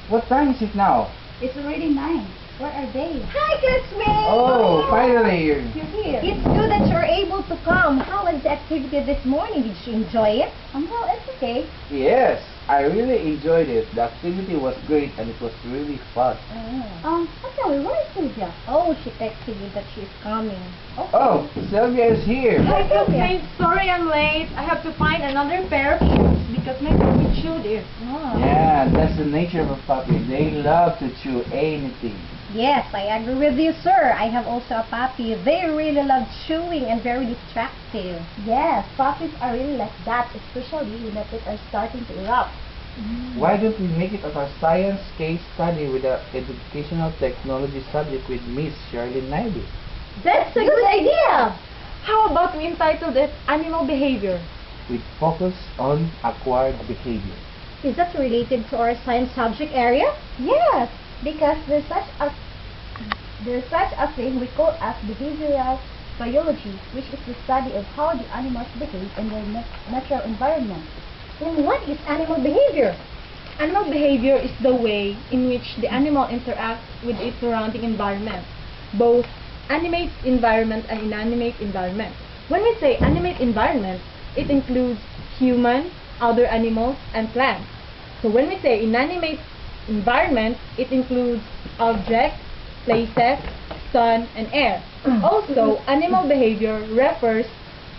What time is it now? It's already 9. Where are they? Hi, classmates! Oh, finally! You're here. It's good that you're able to come. How was the activity this morning? Did you enjoy it? Well, it's okay. Yes, I really enjoyed it. The activity was great and it was really fun. Actually, where is Sylvia? Oh, she texted me that she's coming. Oh, Sylvia is here. Hi, Classmates, sorry I'm late. I have to find another pair of shoes because my favorite shoe is. Yeah, that's the nature of a puppy. They love to chew anything. Yes, I agree with you, sir. I have also a puppy. They really love chewing and very distractive. Yes, puppies are really like that, especially when the teeth are starting to erupt. Why don't we make it as our science case study with the educational technology subject with Miss Charlene Naidu? That's a good idea. How about we entitle it Animal Behavior? With focus on acquired behavior. Is that related to our science subject area? Yes, because there's such a thing we call as behavioral biology, which is the study of how the animals behave in their natural environment. Then what is animal behavior? Animal behavior is the way in which the animal interacts with its surrounding environment, both animate environment and inanimate environment. When we say animate environment, it includes human, other animals, and plants. So when we say inanimate environment, it includes objects, places, sun, and air. Also, animal behavior refers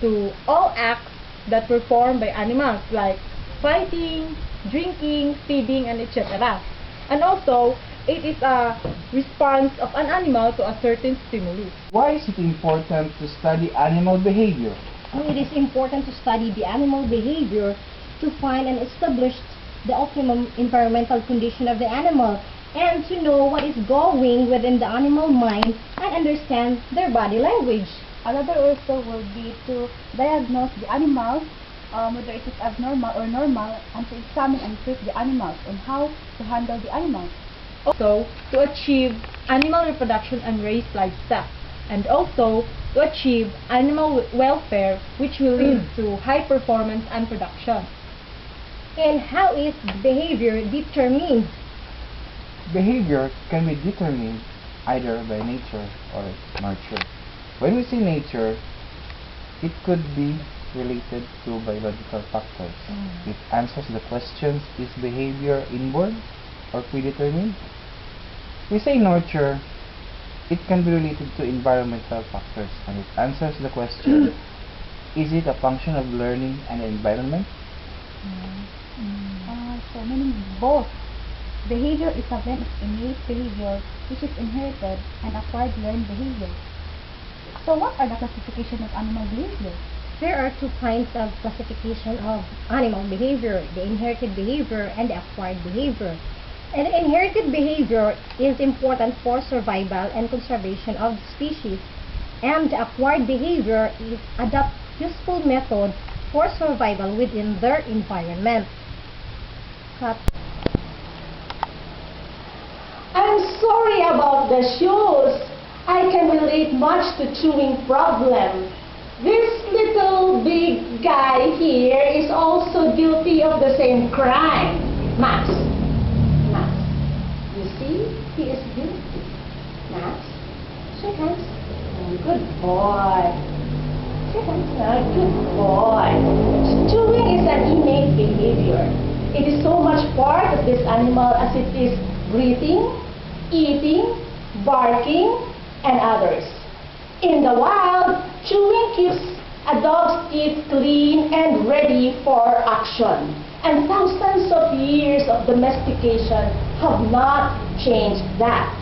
to all acts that performed by animals like fighting, drinking, feeding, and etc. And also, it is a response of an animal to a certain stimulus. Why is it important to study animal behavior? It is important to study the animal behavior to find and establish the optimum environmental condition of the animal and to know what is going within the animal mind and understand their body language. Another also will be to diagnose the animals, whether it is abnormal or normal, and to examine and treat the animals and how to handle the animals. Also, to achieve animal reproduction and raise livestock, and also to achieve animal welfare, which will lead to high performance and production. And how is behavior determined? Behavior can be determined either by nature or nurture. When we say nature, it could be related to biological factors. It answers the questions, is behavior inborn or predetermined? We say nurture, it can be related to environmental factors, and it answers the question, is it a function of learning and environment? So meaning both. Behavior is a blend of innate behavior, which is inherited, and acquired learned behavior. So what are the classification of animal behavior? There are two kinds of classification of animal behavior, the inherited behavior and the acquired behavior. And the inherited behavior is important for survival and conservation of the species. And the acquired behavior is adopt useful method for survival within their environment. I'm sorry about the shoes. I can relate much to chewing problem. This little big guy here is also guilty of the same crime. Max. Max. You see? He is guilty. Max. Shake hands. Good boy. Shake hands. Good boy. Chewing is an innate behavior. It is so much part of this animal as it is breathing, eating, barking, and others. In the wild, chewing keeps a dog's teeth clean and ready for action. And thousands of years of domestication have not changed that.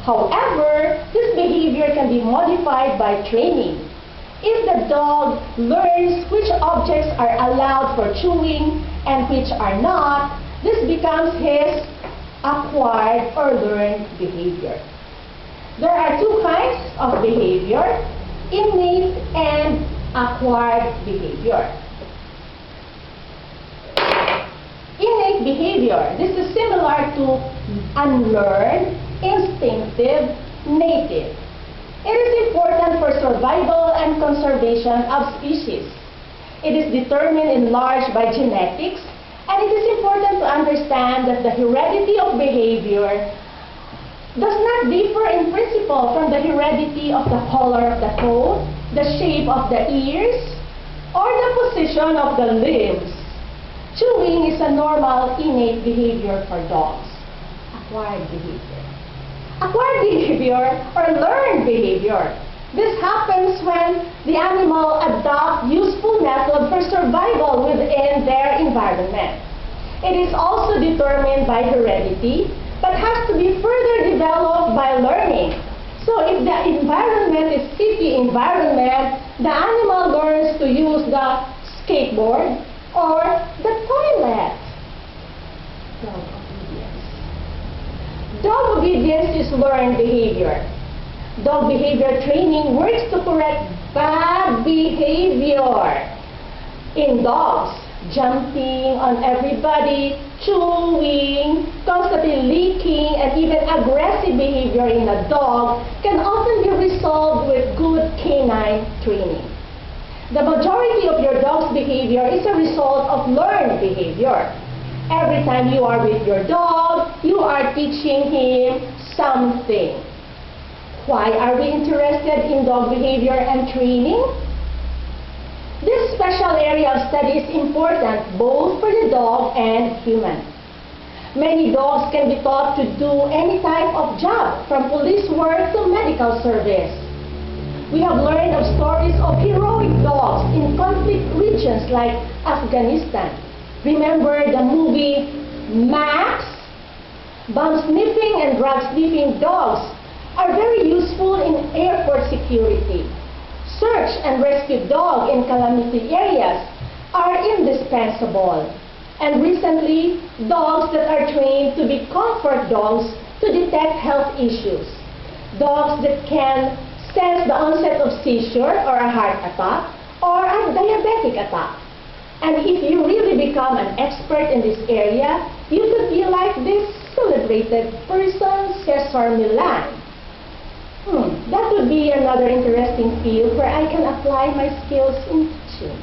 However, this behavior can be modified by training. If the dog learns which objects are allowed for chewing and which are not, this becomes his acquired or learned behavior. There are two kinds of behavior, innate and acquired behavior. Innate behavior, this is similar to unlearned, instinctive, native. It is important for survival and conservation of species. It is determined in large by genetics And it is important to understand that the heredity of behavior does not differ in principle from the heredity of the color of the coat, the shape of the ears, or the position of the limbs. Chewing is a normal, innate behavior for dogs. Acquired behavior. Acquired behavior or learned behavior. This happens when the animal adopts useful method for survival within their environment. It is also determined by heredity, but has to be further developed by learning. So if the environment is city environment, the animal learns to use the skateboard or the toilet. Dog obedience. Dog obedience is learned behavior. Dog behavior training works to correct bad behavior in dogs. Jumping on everybody, chewing, constantly licking, and even aggressive behavior in a dog can often be resolved with good canine training. The majority of your dog's behavior is a result of learned behavior. Every time you are with your dog, you are teaching him something. Why are we interested in dog behavior and training? This special area of study is important both for the dog and human. Many dogs can be taught to do any type of job, from police work to medical service. We have learned of stories of heroic dogs in conflict regions like Afghanistan. Remember the movie Max? Bomb sniffing and drug sniffing dogs are very useful in airport security. Search and rescue dog in calamity areas are indispensable. And recently, dogs that are trained to be comfort dogs to detect health issues. Dogs that can sense the onset of seizure or a heart attack or a diabetic attack. And if you really become an expert in this area, you could be like this celebrated person, Cesar Millan. That would be another interesting field where I can apply my skills in teaching.